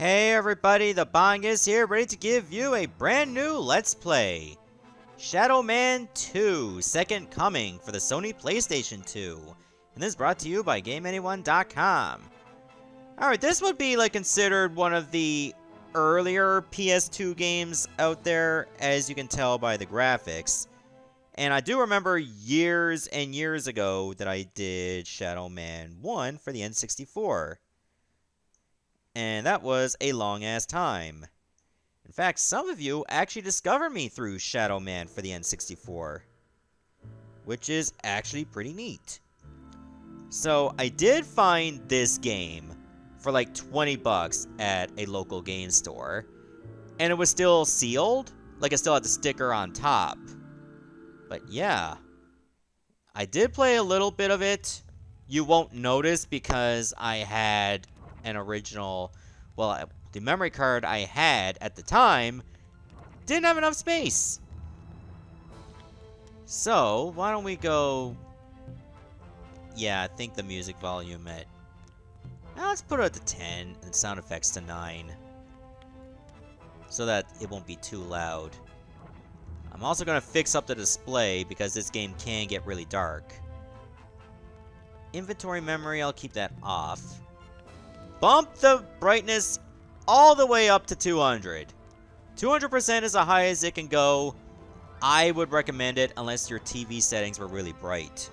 Hey everybody, the Bong is here, ready to give you a brand new Let's Play. Shadowman 2, Second Coming for the Sony PlayStation 2. And this is brought to you by GameAnyone.com. Alright, this would be considered one of the earlier PS2 games out there, as you can tell by the graphics. And I do remember years and years ago that I did Shadowman 1 for the N64. And that was a long-ass time. In fact, some of you actually discovered me through Shadowman for the N64. Which is actually pretty neat. So, I did find this game for like 20 bucks at a local game store. And it was still sealed. Like, it still had the sticker on top. But yeah. I did play a little bit of it. You won't notice because I had an original, well, the memory card I had at the time didn't have enough space. So, why don't we go, yeah, I think the music volume at, now let's put it to 10 and sound effects to 9. So that it won't be too loud. I'm also going to fix up the display because this game can get really dark. Inventory memory, I'll keep that off. Bump the brightness all the way up to 200. 200% is the highest it can go. I would recommend it unless your TV settings were really bright.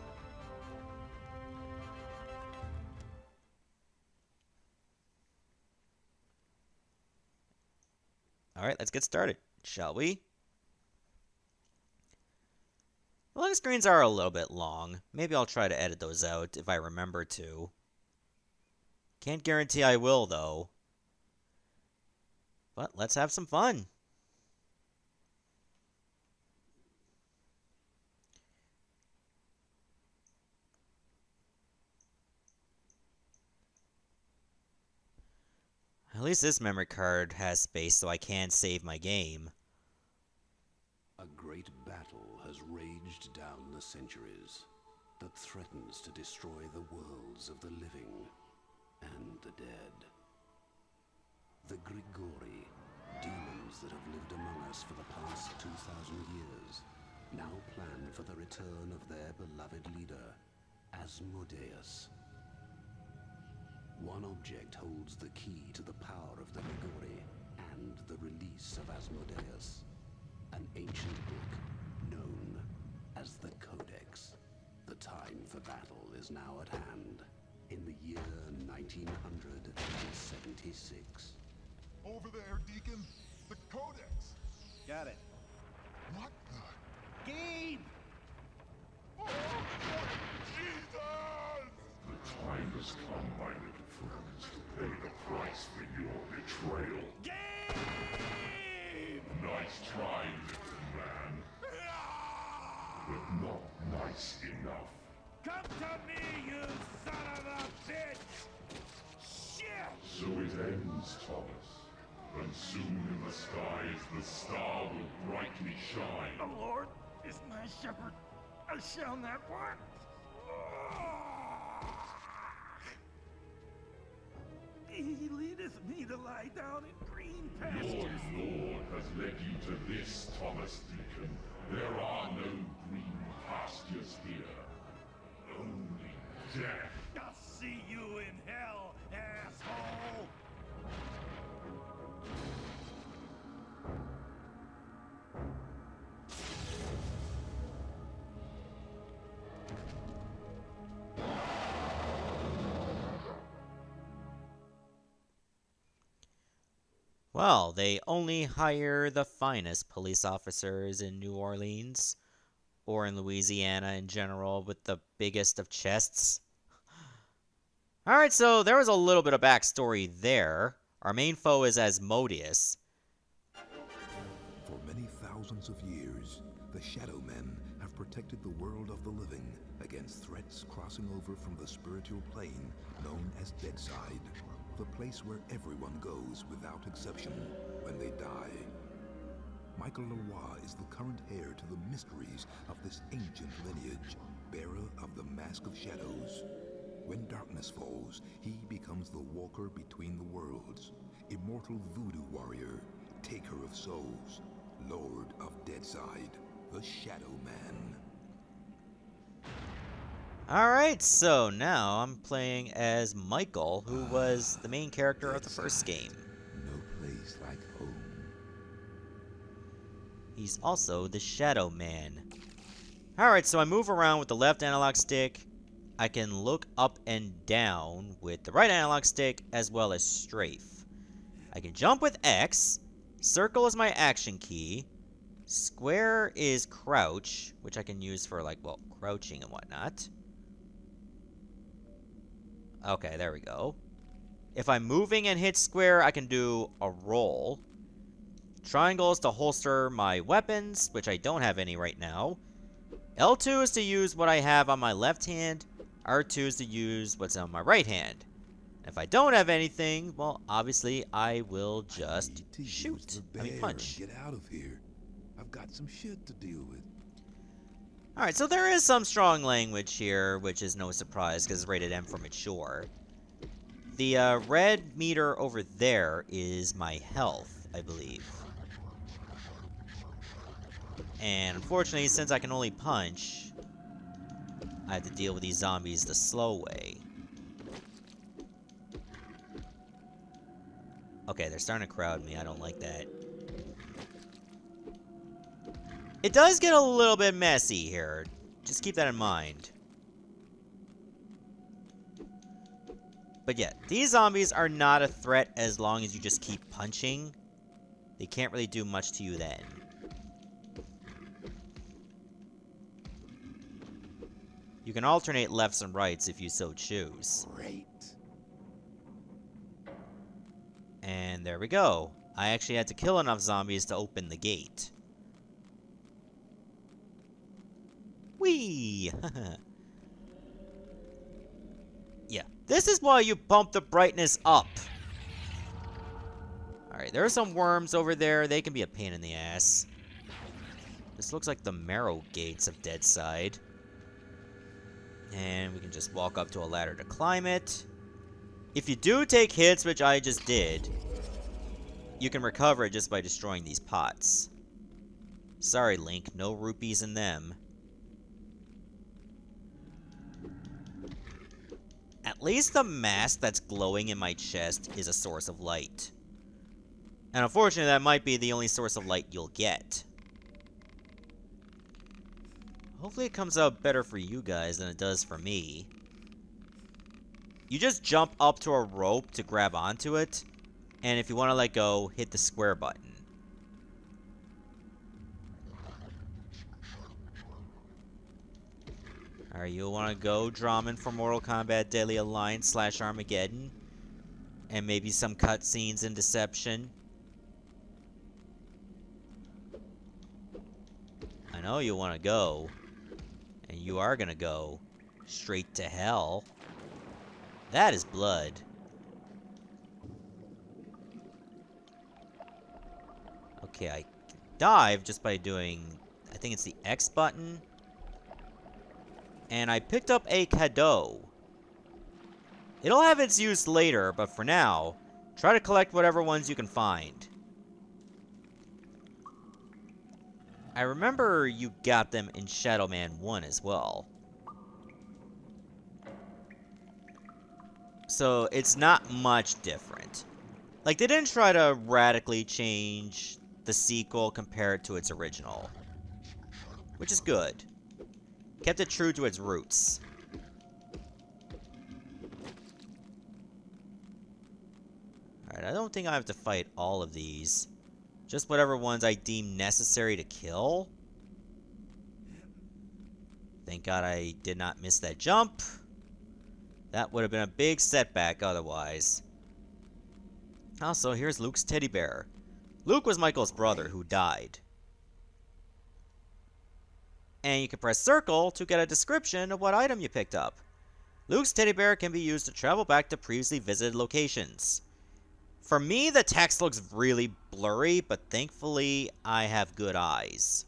Alright, let's get started, shall we? The loading screens are a little bit long. Maybe I'll try to edit those out if I remember to. Can't guarantee I will, though. But let's have some fun. At least this memory card has space so I can save my game. A great battle has raged down the centuries that threatens to destroy the worlds of the living and the dead. The Grigori, demons that have lived among us for the past 2,000 years, now plan for the return of their beloved leader, Asmodeus. One object holds the key to the power of the Grigori and the release of Asmodeus. An ancient book known as the Codex. The time for battle is now at hand, in the year 1976. Over there, Deacon. The Codex. Got it. What the? Gabe! Oh, Jesus! The time has come, my little friends, to pay the price for your betrayal. Gabe! Nice try, little man. But not nice enough. Come to me, you son of a bitch! Shit! So it ends, Thomas. And soon in the skies the star will brightly shine. The Lord is my shepherd. I shall not want. He leadeth me to lie down in green Your pastures. Lord has led you to this, Thomas Deacon. There are no green pastures here. Only death. I'll see you in hell, asshole! Well, they only hire the finest police officers in New Orleans, or in Louisiana in general, with the biggest of chests. Alright, so there was a little bit of backstory there. Our main foe is Asmodeus. For many thousands of years, the Shadowmen have protected the world of the living against threats crossing over from the spiritual plane known as Deadside, the place where everyone goes without exception when they die. Michael LeRoi is the current heir to the mysteries of this ancient lineage, bearer of the Mask of Shadows. When darkness falls, he becomes the walker between the worlds, immortal immortal voodoo warrior, taker of souls, lord of Deadside, the Shadowman. Alright, so now I'm playing as Michael, who was the main character of the first game. No place like home. He's also the Shadowman. Alright, so I move around with the left analog stick. I can look up and down with the right analog stick, as well as strafe. I can jump with X. Circle is my action key. Square is crouch, which I can use for, like, well, crouching and whatnot. Okay, there we go. If I'm moving and hit square, I can do a roll. Triangle is to holster my weapons, which I don't have any right now. L2 is to use what I have on my left hand. R2 is to use what's on my right hand. If I don't have anything, well, obviously, I will just shoot. I mean, punch. Get out of here. I've got some shit to deal with. Alright, so there is some strong language here, which is no surprise, because it's rated M for mature. The red meter over there is my health, I believe. And unfortunately, since I can only punch, I have to deal with these zombies the slow way. Okay, they're starting to crowd me. I don't like that. It does get a little bit messy here. Just keep that in mind. But yeah, these zombies are not a threat as long as you just keep punching. They can't really do much to you then. You can alternate lefts and rights if you so choose. Great. And there we go. I actually had to kill enough zombies to open the gate. Whee! Yeah, this is why you bump the brightness up. Alright, there are some worms over there. They can be a pain in the ass. This looks like the marrow gates of Deadside. And we can just walk up to a ladder to climb it. If you do take hits, which I just did, you can recover it just by destroying these pots. Sorry, Link, no rupees in them. At least the mask that's glowing in my chest is a source of light. And unfortunately, that might be the only source of light you'll get. Hopefully it comes out better for you guys than it does for me. You just jump up to a rope to grab onto it, and if you want to let go, hit the square button. Alright, you'll want to go, Draman, for Mortal Kombat Deadly Alliance / Armageddon. And maybe some cutscenes in Deception. I know you want to go. And you are going to go straight to hell. That is blood. Okay, I dive just by doing, I think it's the X button. And I picked up a cadeau. It'll have its use later, but for now, try to collect whatever ones you can find. I remember you got them in Shadowman 1 as well. So it's not much different. Like, they didn't try to radically change the sequel compared to its original. Which is good. Kept it true to its roots. Alright, I don't think I have to fight all of these. Just whatever ones I deem necessary to kill. Thank God I did not miss that jump. That would have been a big setback otherwise. Also, here's Luke's teddy bear. Luke was Michael's brother who died. And you can press circle to get a description of what item you picked up. Luke's teddy bear can be used to travel back to previously visited locations. For me, the text looks really blurry, but thankfully, I have good eyes.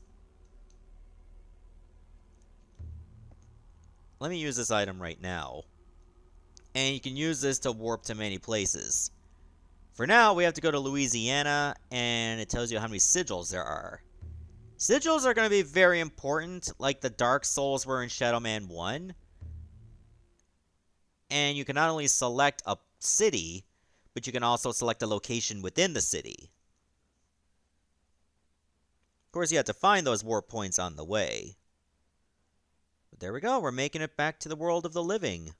Let me use this item right now. And you can use this to warp to many places. For now, we have to go to Louisiana, and it tells you how many sigils there are. Sigils are going to be very important, like the Dark Souls were in Shadowman 1. And you can not only select a city, but you can also select a location within the city. Of course, you have to find those warp points on the way. But there we go, we're making it back to the world of the living.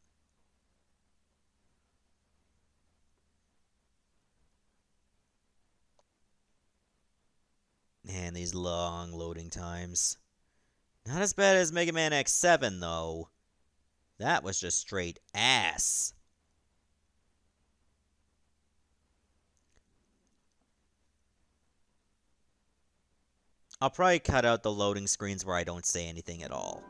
Man, these long loading times. Not as bad as Mega Man X7, though. That was just straight ass. I'll probably cut out the loading screens where I don't say anything at all.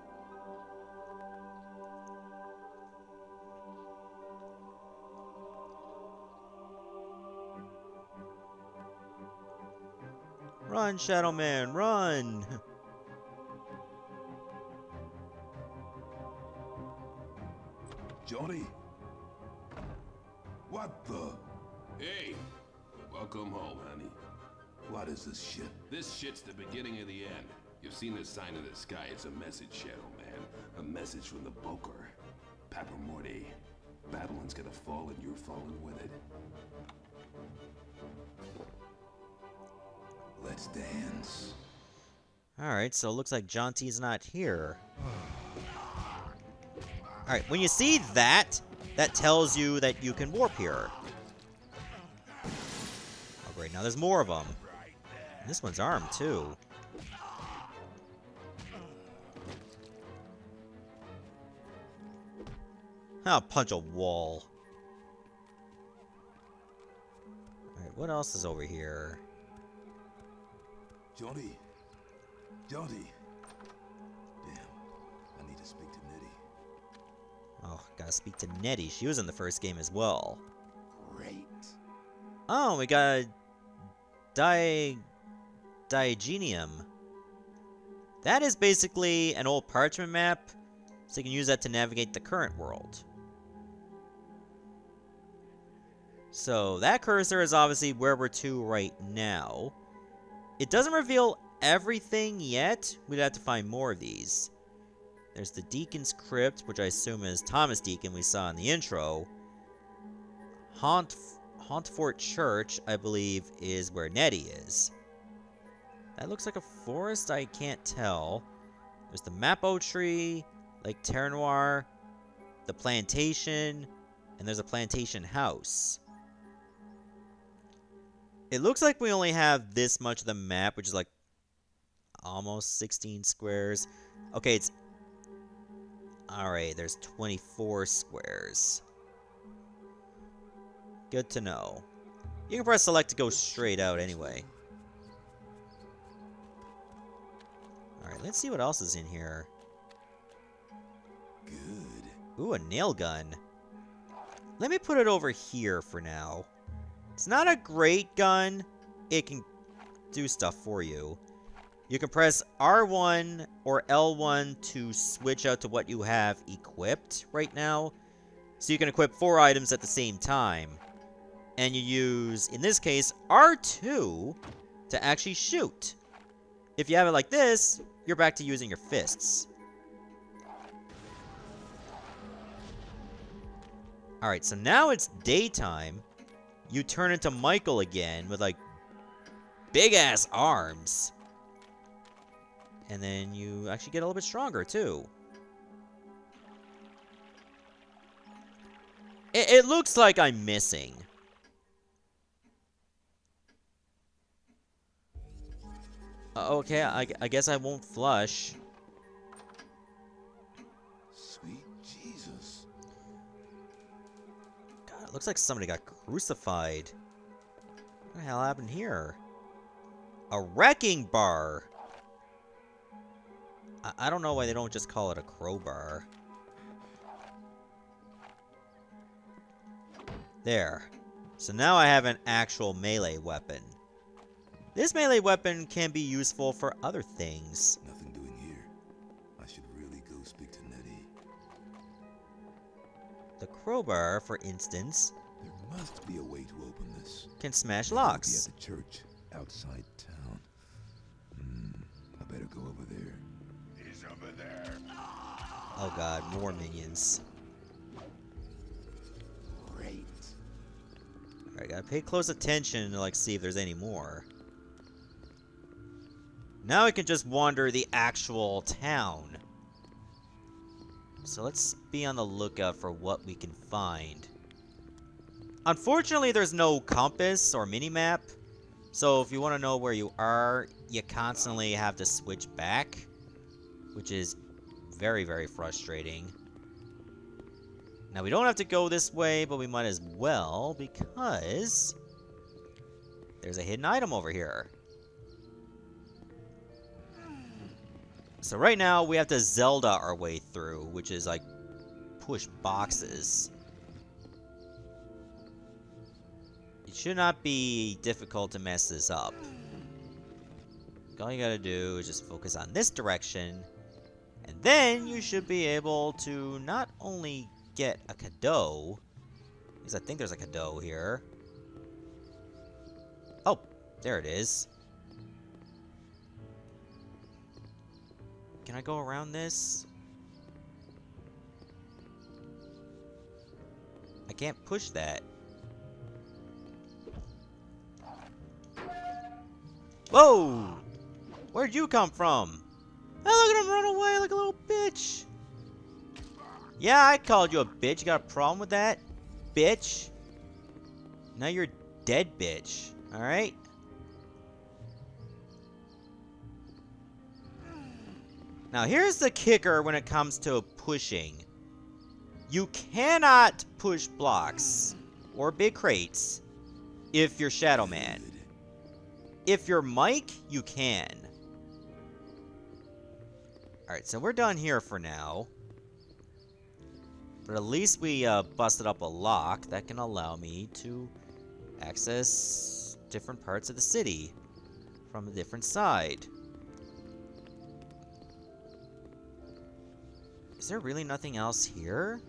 Run, Shadowman, run! Johnny? What the? Hey! Welcome home, honey. What is this shit? This shit's the beginning of the end. You've seen the sign in the sky. It's a message, Shadowman. A message from the Boker. Papa Morty. Babylon's gonna fall and you're falling with it. Let's dance. Alright, so it looks like Jonty's not here. Alright, when you see that, that tells you that you can warp here. Oh great, now there's more of them. And this one's armed too. I'll punch a wall. Alright, what else is over here? Johnny? Johnny? Damn, I need to speak to Nettie. Oh, gotta speak to Nettie. She was in the first game as well. Great. Oh, we got Diagenium. That is basically an old parchment map, so you can use that to navigate the current world. So that cursor is obviously where we're to right now. It doesn't reveal everything yet. We'd have to find more of these. There's the Deacon's Crypt, which I assume is Thomas Deacon we saw in the intro. Hauntfort Church, I believe, is where Nettie is. That looks like a forest, I can't tell. There's the Mapo Tree, Lake Terranoir, the Plantation, and there's a Plantation House. It looks like we only have this much of the map, which is like almost 16 squares. Okay, it's... Alright, there's 24 squares. Good to know. You can press select to go straight out anyway. Alright, let's see what else is in here. Good. Ooh, a nail gun. Let me put it over here for now. It's not a great gun. It can do stuff for you. You can press R1 or L1 to switch out to what you have equipped right now. So you can equip 4 items at the same time. And you use, in this case, R2 to actually shoot. If you have it like this, you're back to using your fists. Alright, so now it's daytime. You turn into Michael again with, like, big-ass arms. And then you actually get a little bit stronger, too. It looks like I'm missing. Okay, I guess I won't flush. Sweet Jesus. God, it looks like somebody got crucified. What the hell happened here? A wrecking bar. I don't know why they don't just call it a crowbar. There. So now I have an actual melee weapon. This melee weapon can be useful for other things. Nothing doing here. I should really go speak to Nettie. The crowbar, for instance, must be a way to open this. Can smash Maybe it'll locks. Be at the church outside town. I better go over there. He's over there. Oh god, more minions. Great. Alright, gotta pay close attention to like see if there's any more. Now we can just wander the actual town. So let's be on the lookout for what we can find. Unfortunately, there's no compass or minimap. So if you want to know where you are, you constantly have to switch back. Which is very, very frustrating. Now, we don't have to go this way, but we might as well, because there's a hidden item over here. So right now, we have to Zelda our way through, which is like push boxes. It should not be difficult to mess this up. All you gotta do is just focus on this direction, and then you should be able to not only get a cadeau, because I think there's a cadeau here. Oh, there it is. Can I go around this? I can't push that. Whoa! Where'd you come from? Oh, look at him run away like a little bitch. Yeah, I called you a bitch. You got a problem with that? Bitch. Now you're dead, bitch. Alright? Now, here's the kicker when it comes to pushing. You cannot push blocks or big crates if you're Shadowman. If you're Mike, you can. Alright, so we're done here for now. But at least we busted up a lock that can allow me to access different parts of the city from a different side. Is there really nothing else here?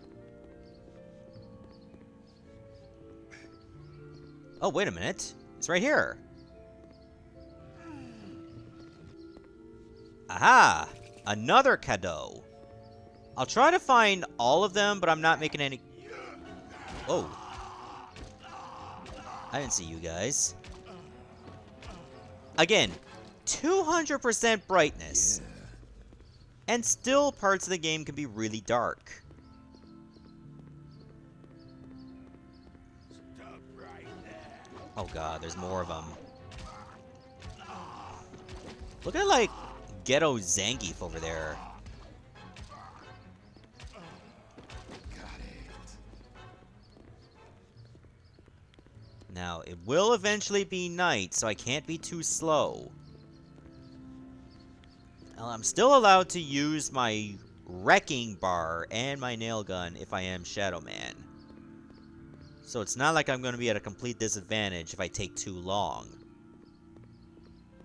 Oh, wait a minute. It's right here. Aha! Another cadeau. I'll try to find all of them, but I'm not making any... Oh. I didn't see you guys. Again, 200% brightness. Yeah. And still parts of the game can be really dark. Stop right there. Oh god, there's more of them. Look at like Ghetto Zangief over there. Got it. Now, it will eventually be night, so I can't be too slow. Well, I'm still allowed to use my wrecking bar and my nail gun if I am Shadowman. So it's not like I'm going to be at a complete disadvantage if I take too long.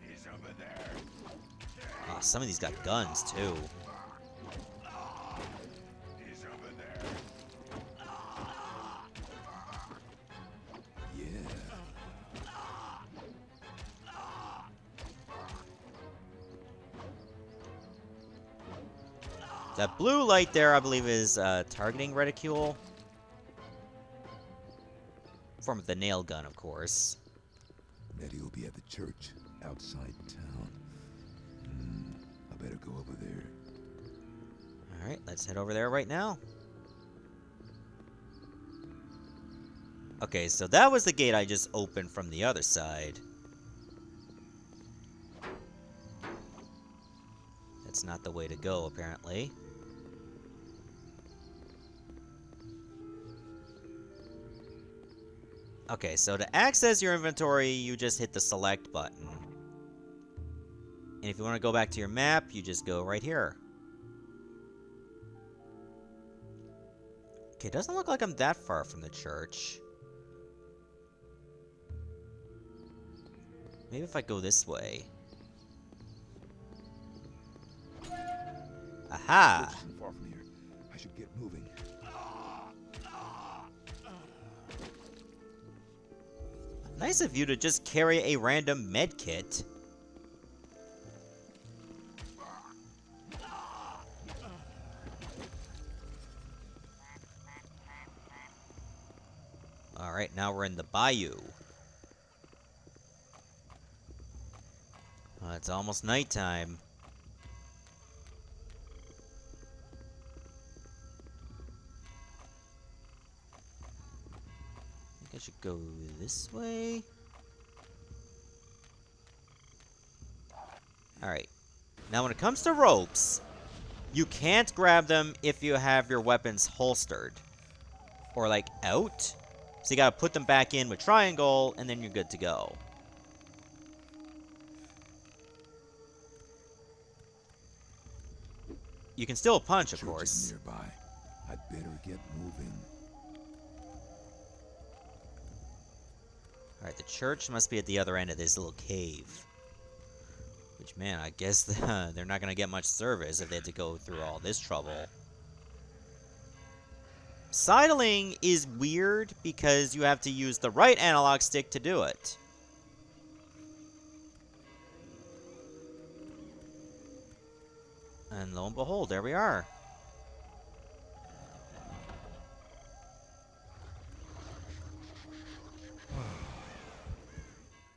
He's over there. Oh, some of these got guns, too. He's over there. Yeah. That blue light there, I believe, is targeting reticule. From the nail gun, of course. Nettie will be at the church outside town. I better go over there. Alright, let's head over there right now. Okay, so that was the gate I just opened from the other side. That's not the way to go, apparently. Okay, so to access your inventory, you just hit the select button. And if you want to go back to your map, you just go right here. Okay, doesn't look like I'm that far from the church. Maybe if I go this way. Aha! Church isn't far from here. I should get moving. Nice of you to just carry a random med kit. Alright, now we're in the bayou. It's almost nighttime. I think I should go this way. Alright. Now when it comes to ropes, you can't grab them if you have your weapons holstered. Or like out. So you gotta put them back in with triangle, and then you're good to go. You can still punch, of course. Nearby. I'd better get moving. Alright, the church must be at the other end of this little cave. Which, man, I guess they're not gonna get much service if they had to go through all this trouble. Sidling is weird because you have to use the right analog stick to do it. And lo and behold, there we are.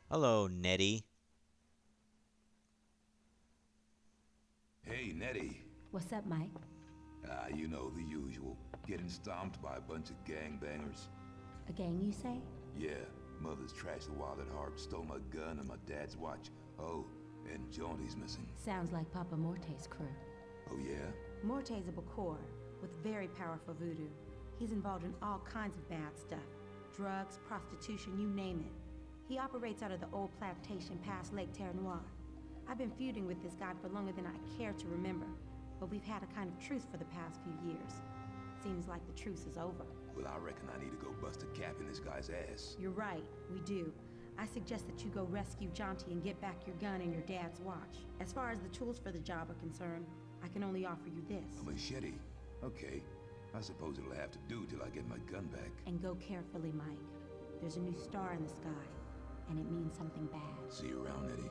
Hello, Nettie. Hey, Nettie. What's up, Mike? You know, the usual. Getting stomped by a bunch of gangbangers. A gang, you say? Yeah, mother's trashed the wallet harp, stole my gun and my dad's watch. Oh, and Jaunty's missing. Sounds like Papa Morte's crew. Oh, yeah? Morte's a Bakor with very powerful voodoo. He's involved in all kinds of bad stuff. Drugs, prostitution, you name it. He operates out of the old plantation past Lake Terre Noire. I've been feuding with this guy for longer than I care to remember, but we've had a kind of truce for the past few years. Seems like the truce is over. Well, I reckon I need to go bust a cap in this guy's ass. You're right, we do. I suggest that you go rescue Jaunty and get back your gun and your dad's watch. As far as the tools for the job are concerned, I can only offer you this. A machete? Okay. I suppose it'll have to do till I get my gun back. And go carefully, Mike. There's a new star in the sky, and it means something bad. See you around, Eddie.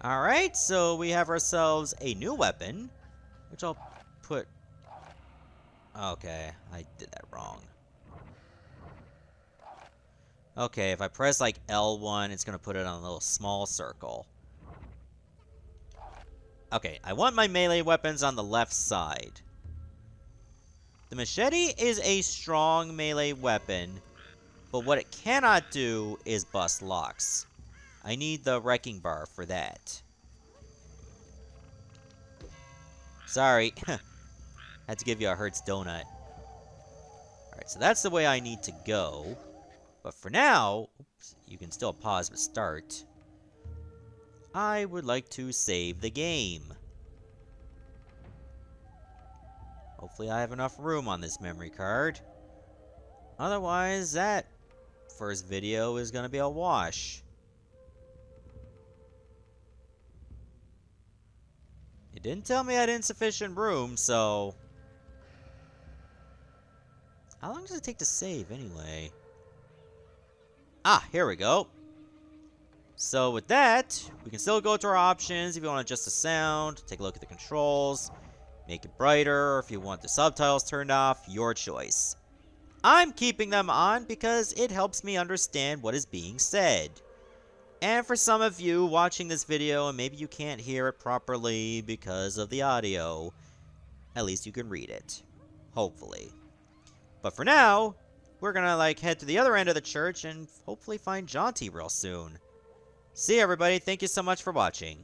Alright, so we have ourselves a new weapon, which I'll put... Okay, I did that wrong. Okay, if I press like L1, it's going to put it on a little small circle. Okay, I want my melee weapons on the left side. The machete is a strong melee weapon, but what it cannot do is bust locks. I need the wrecking bar for that. Sorry. Had to give you a Hertz donut. Alright, so that's the way I need to go. But for now, oops, you can still pause but start. I would like to save the game. Hopefully I have enough room on this memory card. Otherwise, that first video is going to be a wash. It didn't tell me I had insufficient room, so... How long does it take to save, anyway? Ah, here we go. So with that, we can still go to our options if you want to adjust the sound, take a look at the controls, make it brighter, or if you want the subtitles turned off, your choice. I'm keeping them on because it helps me understand what is being said. And for some of you watching this video, and maybe you can't hear it properly because of the audio, at least you can read it. Hopefully. But for now, we're gonna head to the other end of the church and hopefully find Jaunty real soon. See you, everybody. Thank you so much for watching.